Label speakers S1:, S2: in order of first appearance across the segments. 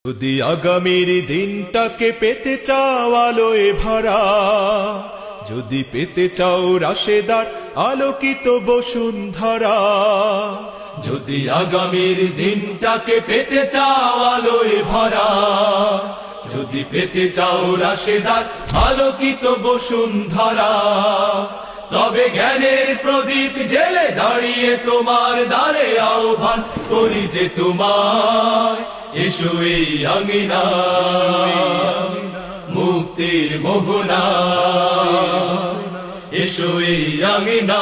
S1: যদি আগামীর দিনটাকে পেতে চাও আলোয় ভরা, যদি পেতে চাও রাশেদার আলোকিত বসুন্ধরা, যদি আগামীর দিনটাকে পেতে চাও আলোয় ভরা, যদি পেতে চাও রাশেদার আলোকিত বসুন্ধরা, তবে জ্ঞানের প্রদীপ জেলে দাঁড়িয়ে তোমার দ্বারে আহ্বান করি যে তোমায়, এসো এই আঙিনা মুক্তির মোহনা, এসো এই আঙিনা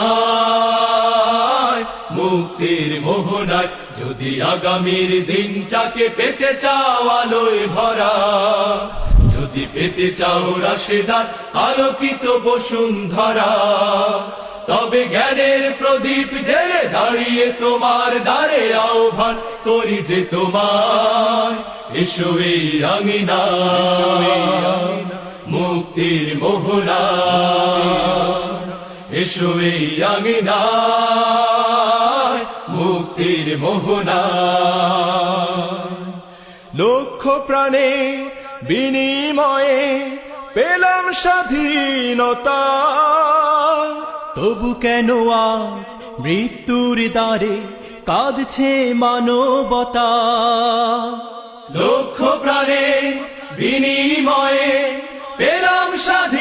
S1: মুক্তির মোহনায়। যদি আগামীর দিনটাকে পেতে চাও আলোয় ভরা, যদি পেতে চাও রাশেদার আলোকিত বসুন্ধরা, তবে জ্ঞানের প্রদীপ জেলে দাঁড়িয়ে তোমার দ্বারে আহ্বান করি যে তোমায়, এসো এই আঙিনা মুক্তির মোহনা, এসো এই আঙিনা মুক্তির মোহনা। লক্ষ প্রাণে বিনিময়ে পেলাম স্বাধীনতা,
S2: তবু কেন আজ মৃত্যুর দ্বারে কাঁদছে মানবতা?
S1: লক্ষ প্রাণে বিনিময়ে পেলাম স্বাধীনতা,